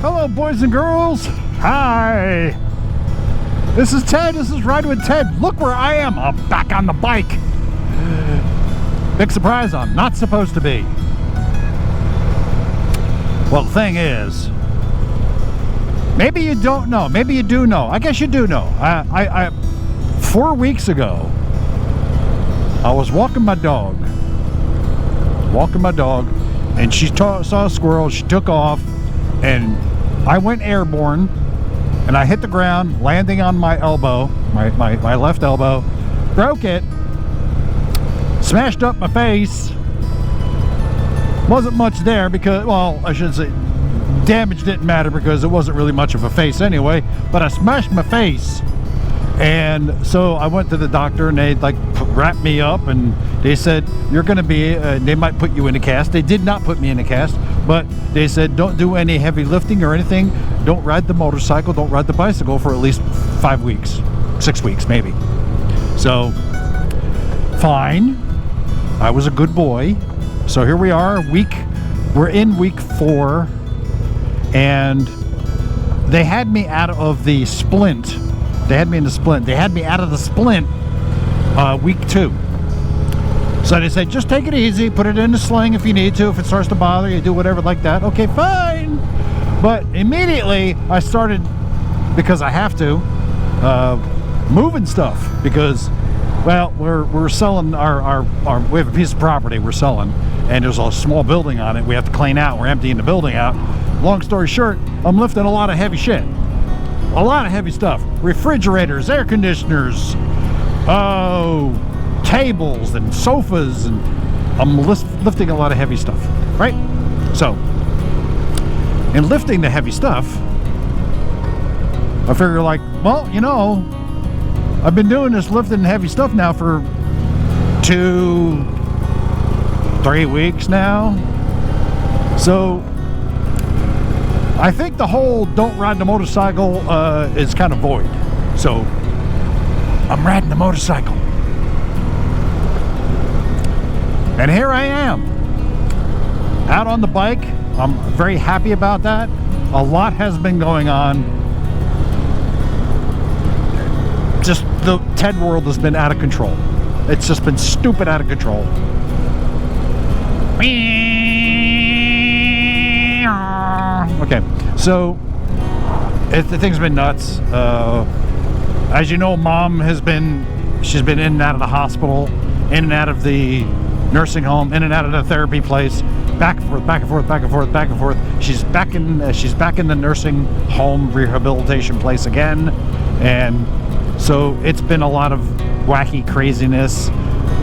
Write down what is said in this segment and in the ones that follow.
Hello, boys and girls. Hi. This is Ted. This is RidewTed. Look where I am. I'm back on the bike. Big surprise, I'm not supposed to be. Well, the thing is, maybe you don't know. Maybe you do know. I guess you do know. 4 weeks ago, I was walking my dog. And she saw a squirrel. She took off, and I went airborne, and I hit the ground, landing on my elbow, my left elbow, broke it, smashed up my face. Wasn't much there because, well, I should say damage didn't matter because it wasn't really much of a face anyway, but I smashed my face. And so I went to the doctor, and they wrapped me up, and they said, you're going to be, they might put you in a cast. They did not put me in a cast, but they said, don't do any heavy lifting or anything. Don't ride the motorcycle, don't ride the bicycle for at least 5 weeks, 6 weeks maybe. So, fine. I was a good boy. So here we are, we're in week 4, and they had me out of the splint. They had me in the splint. They had me out of the splint week 2. So they said, just take it easy, put it in the sling if you need to. If it starts to bother you, do whatever like that. Okay, fine. But immediately I started, because I have to, moving stuff. Because, well, we're selling our we have a piece of property we're selling, and there's a small building on it we have to clean out. We're emptying the building out. Long story short, I'm lifting a lot of heavy shit. A lot of heavy stuff. Refrigerators, air conditioners, tables and sofas, and I'm lifting a lot of heavy stuff, right? So, in lifting the heavy stuff, I figure well, you know, I've been doing this lifting heavy stuff now for 2-3 weeks now. So, I think the whole don't ride the motorcycle is kind of void. So, I'm riding the motorcycle. And here I am, out on the bike. I'm very happy about that. A lot has been going on. Just the TED world has been out of control. It's just been stupid out of control. Okay, so the thing's been nuts. As you know, Mom she's been in and out of the hospital, in and out of the nursing home, in and out of the therapy place, back and forth, back and forth, back and forth, back and forth. She's back in the nursing home rehabilitation place again, and so it's been a lot of wacky craziness,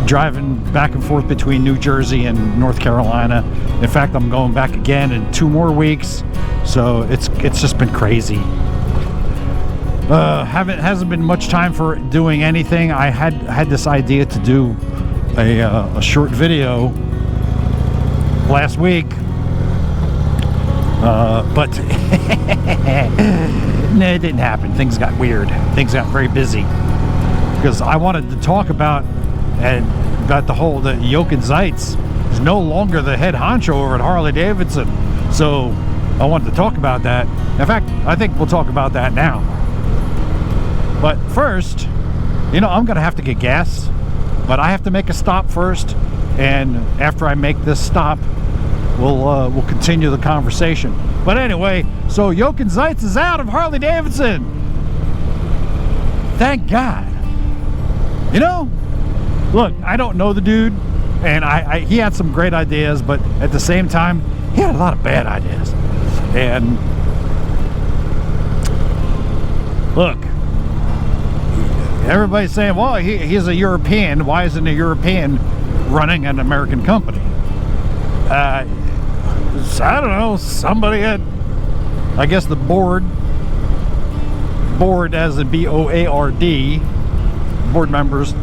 driving back and forth between New Jersey and North Carolina. In fact, I'm going back again in 2 more weeks, so it's just been crazy. Hasn't been much time for doing anything. I had this idea to do a short video last week, but no, it didn't happen. Things got weird. Things got very busy because I wanted to talk about the whole Jochen Zeitz is no longer the head honcho over at Harley Davidson. So I wanted to talk about that. In fact, I think we'll talk about that now. But first, you know, I'm gonna have to get gas, but I have to make a stop first, and after I make this stop, we'll continue the conversation. But anyway, so Jochen Zeitz is out of Harley Davidson. Thank God. You know, look, I don't know the dude, and he had some great ideas, but at the same time, he had a lot of bad ideas. And look, everybody's saying, well, he's a European. Why isn't a European running an American company? I don't know. Somebody had, I guess the board as in B-O-A-R-D, board members,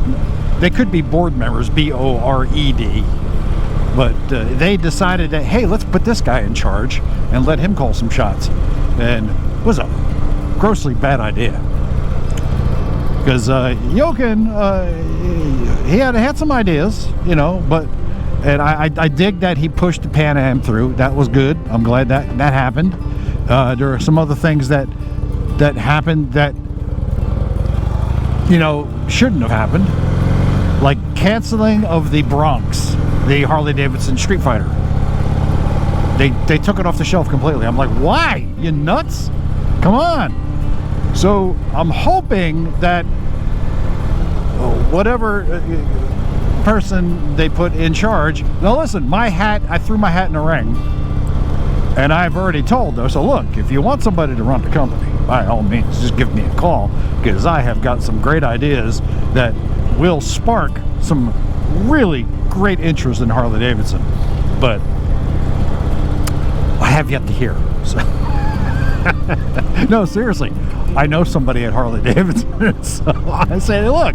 they could be board members, B-O-R-E-D, but they decided that, hey, let's put this guy in charge and let him call some shots. And it was a grossly bad idea. Because Jochen, he had some ideas, you know, and I dig that he pushed the Pan Am through. That was good. I'm glad that happened. There are some other things that happened that, you know, shouldn't have happened, like canceling of the Bronx, the Harley Davidson Street Fighter. They took it off the shelf completely. I'm like, why? You nuts? Come on. So I'm hoping that whatever person they put in charge. Now listen, my hat, I threw my hat in the ring, and I've already told them, so look, if you want somebody to run the company, by all means, just give me a call, because I have got some great ideas that will spark some really great interest in Harley Davidson. But I have yet to hear. So no, seriously, I know somebody at Harley Davidson, so I say, look,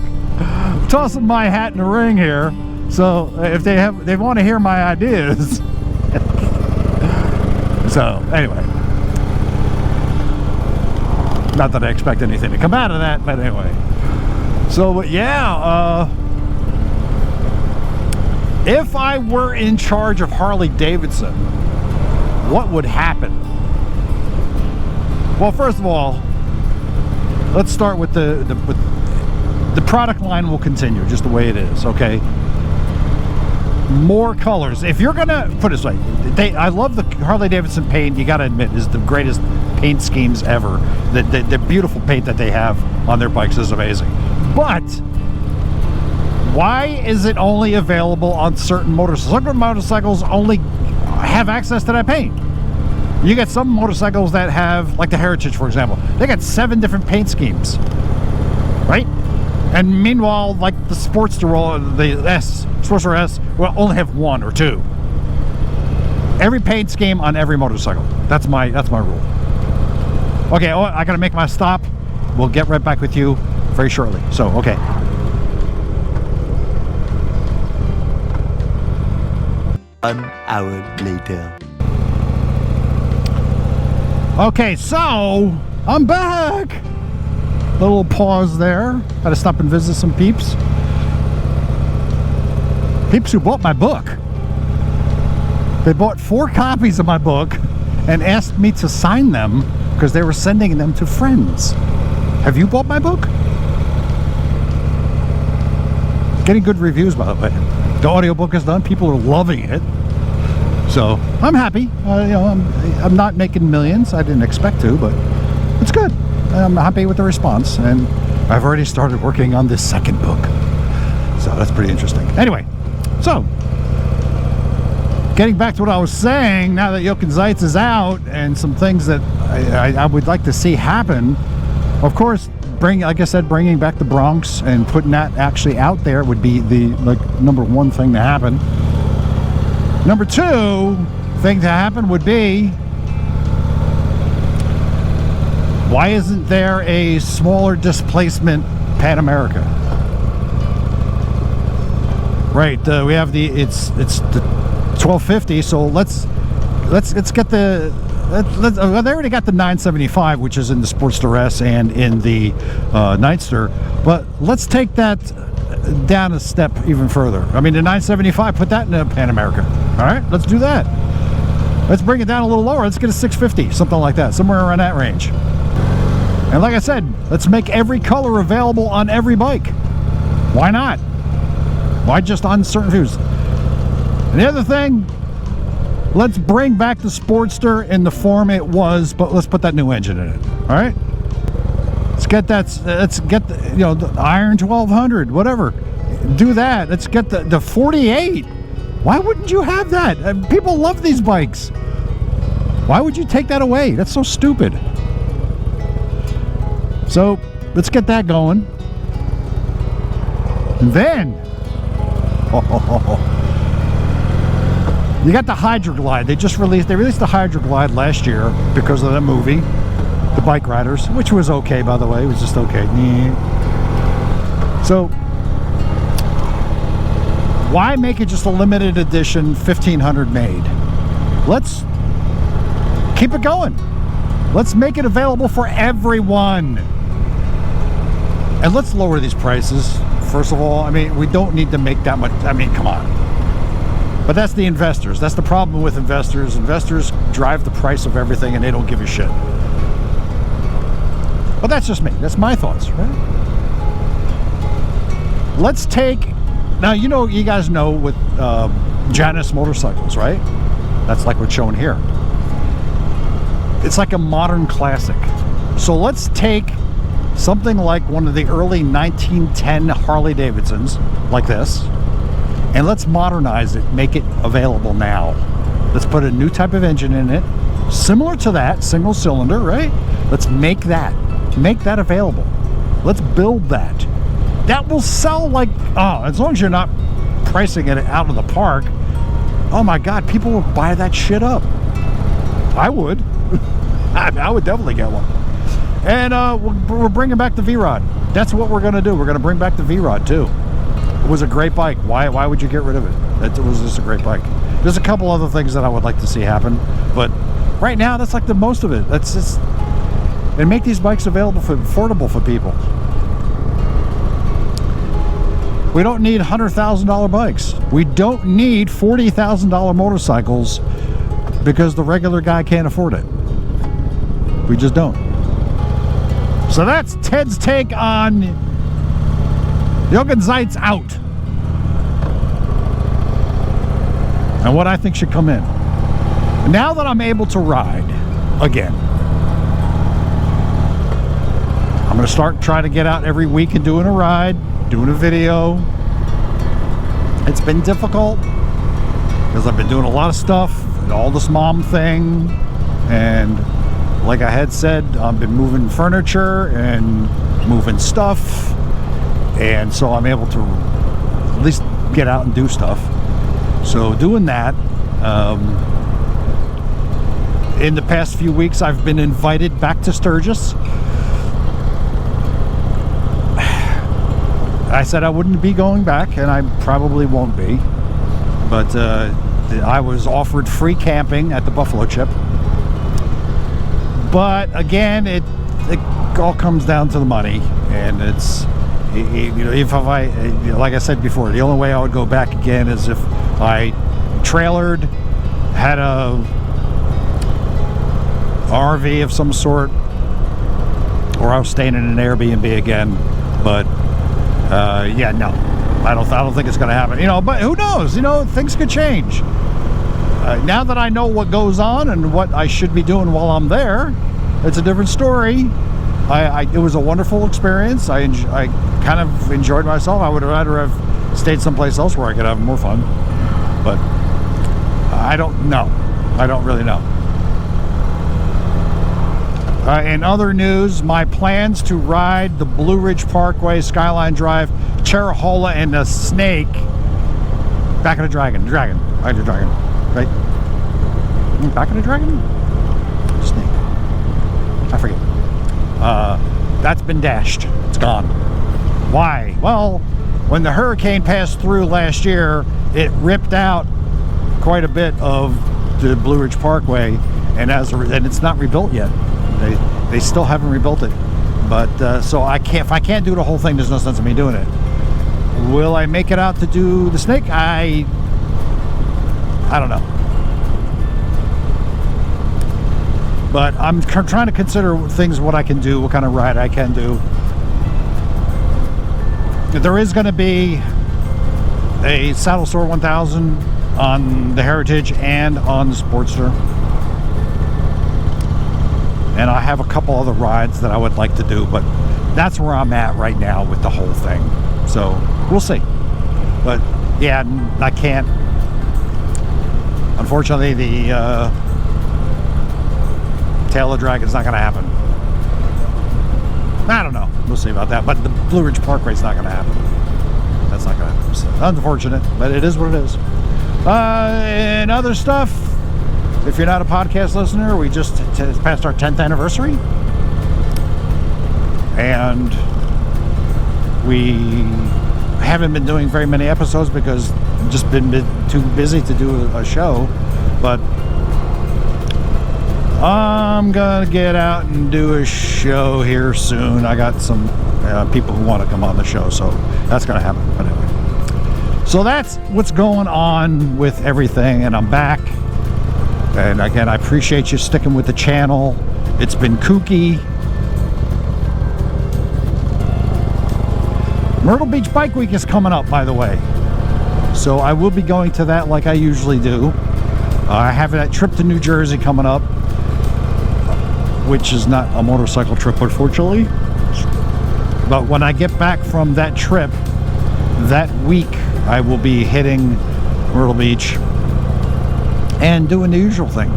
tossing my hat in the ring here. So if they want to hear my ideas. So anyway, not that I expect anything to come out of that, but anyway. So but yeah, if I were in charge of Harley Davidson, what would happen? Well, first of all, let's start with the product line will continue just the way it is, okay? More colors. If you're gonna put it this way, I love the Harley Davidson paint. You gotta admit, is the greatest paint schemes ever. The beautiful paint that they have on their bikes is amazing. But why is it only available on certain motorcycles? Certain motorcycles only have access to that paint. You get some motorcycles that have, like the Heritage, for example, they got 7 different paint schemes, right? And meanwhile, like the Sportster, the Sportster S, will only have 1 or 2. Every paint scheme on every motorcycle. That's my rule. Okay, I gotta make my stop. We'll get right back with you very shortly. So, okay. An hour later. Okay, so I'm back. Little pause there. Had to stop and visit some peeps. Peeps who bought my book. They bought 4 copies of my book and asked me to sign them because they were sending them to friends. Have you bought my book? Getting good reviews, by the way. The audiobook is done. People are loving it. So I'm happy. You know, I'm not making millions. I didn't expect to, but it's good. I'm happy with the response, and I've already started working on this second book. So that's pretty interesting. Anyway, so getting back to what I was saying, now that Jochen Zeitz is out and some things that I would like to see happen, of course, like I said, bringing back the Bronx and putting that actually out there would be the number 1 thing to happen. Number 2 thing to happen would be, why isn't there a smaller displacement Pan America? Right, we have it's the 1250, so let's get the well, they already got the 975, which is in the Sportster S and in the Nightster, but let's take that down a step even further. I mean, the 975, put that in a Pan America. All right, let's do that. Let's bring it down a little lower. Let's get a 650, something like that, somewhere around that range. And like I said, let's make every color available on every bike. Why not? Why just on certain views? And the other thing, let's bring back the Sportster in the form it was, but let's put that new engine in it. All right? Let's get the, you know, the Iron 1200, whatever. Do that. Let's get the 48. Why wouldn't you have that? People love these bikes. Why would you take that away? That's so stupid. So let's get that going. And then, you got the Hydroglide. They released the Hydroglide last year because of the movie, The Bike Riders, which was okay, by the way. It was just okay. So why make it just a limited edition 1500 made? Let's keep it going. Let's make it available for everyone. And let's lower these prices. First of all, I mean, we don't need to make that much. I mean, come on. But that's the investors. That's the problem with investors. Investors drive the price of everything and they don't give a shit. But that's just me. That's my thoughts, right? Let's take... Now, you guys know with Janus motorcycles, right? That's like what's shown here. It's like a modern classic. So let's take something like one of the early 1910 Harley Davidsons, like this, and let's modernize it, make it available now. Let's put a new type of engine in it, similar to that, single cylinder, right? Let's make that available. Let's build that. That will sell like, as long as you're not pricing it out of the park, oh my God, people will buy that shit up. I would. I would definitely get one. And we're bringing back the V-Rod. That's what we're going to do. We're going to bring back the V-Rod too. It was a great bike. Why would you get rid of it? It was just a great bike. There's a couple other things that I would like to see happen, but right now that's like the most of it. That's just, and make these bikes available affordable for people. We don't need $100,000 bikes. We don't need $40,000 motorcycles because the regular guy can't afford it. We just don't. So that's Ted's take on Jochen Zeitz out. And what I think should come in. Now that I'm able to ride again, I'm going to start trying to get out every week and doing a ride, doing a video. It's been difficult because I've been doing a lot of stuff and all this mom thing, and like I had said, I've been moving furniture and moving stuff, and so I'm able to at least get out and do stuff. So doing that, in the past few weeks I've been invited back to Sturgis. I said I wouldn't be going back, and I probably won't be, but I was offered free camping at the Buffalo Chip. But again, it all comes down to the money, and it's, if I, like I said before, the only way I would go back again is if I trailered, had a RV of some sort, or I was staying in an Airbnb again. But yeah, no, I don't think it's going to happen. But who knows? Things could change. Now that I know what goes on and what I should be doing while I'm there, it's a different story. It was a wonderful experience. I kind of enjoyed myself. I would rather have stayed someplace else where I could have more fun. But I don't know. I don't really know. In other news, my plans to ride the Blue Ridge Parkway, Skyline Drive, Cherhola, and the Snake. Back of the Dragon. Ride the Dragon. Right? Back of the Dragon? Snake. I forget. That's been dashed. It's gone. Why? Well, when the hurricane passed through last year, it ripped out quite a bit of the Blue Ridge Parkway, and it's not rebuilt yet. They still haven't rebuilt it. But so if I can't do the whole thing, there's no sense in me doing it. Will I make it out to do the Snake? I don't know. But I'm trying to consider things, what I can do, what kind of ride I can do. There is going to be a Saddle Store 1000 on the Heritage and on the Sportster. And I have a couple other rides that I would like to do, but that's where I'm at right now with the whole thing. So we'll see. But yeah, I can't. Unfortunately, the Tail of the Dragon's not going to happen. I don't know. We'll see about that. But the Blue Ridge Parkway's not going to happen. That's not going to happen. So, unfortunate, but it is what it is. And other stuff, if you're not a podcast listener, we just passed our 10th anniversary. And we haven't been doing very many episodes because I've just been too busy to do a show. But I'm gonna get out and do a show here soon. I got some people who want to come on the show, so that's gonna happen. But anyway, So that's what's going on with everything, and I'm back. And again, I appreciate you sticking with the channel. It's been kooky. Myrtle Beach Bike Week is coming up, by the way. So I will be going to that like I usually do. I have that trip to New Jersey coming up, which is not a motorcycle trip, unfortunately. But when I get back from that trip, that week, I will be hitting Myrtle Beach and doing the usual thing.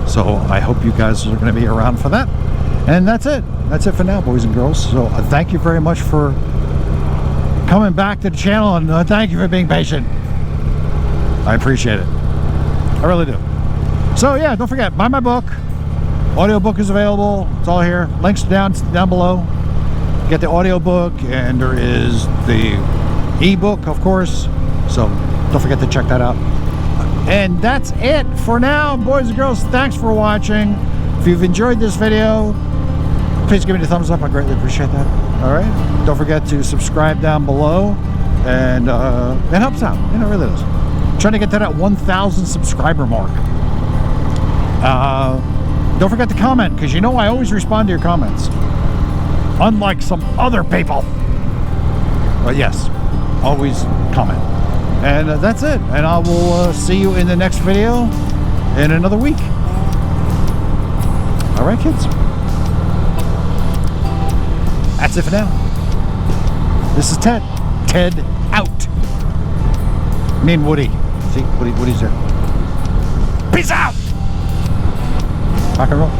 So I hope you guys are going to be around for that. And that's it. That's it for now, boys and girls. So thank you very much for coming back to the channel, and thank you for being patient. I appreciate it. I really do. So yeah, don't forget, buy my book. Audiobook is available. It's all here. Links down below. Get the audiobook, and there is the ebook, of course. So don't forget to check that out. And that's it for now, boys and girls. Thanks for watching. If you've enjoyed this video, please give me the thumbs up. I greatly appreciate that. All right. Don't forget to subscribe down below, and it helps out. You know, it really does. I'm trying to get to that 1,000 subscriber mark. Don't forget to comment, because you know I always respond to your comments, unlike some other people. But yes, always comment. And that's it. And I will see you in the next video in another week. All right, kids. That's it for now. This is Ted. Ted out. Me and Woody. See, Woody's there. Peace out. Rock and roll.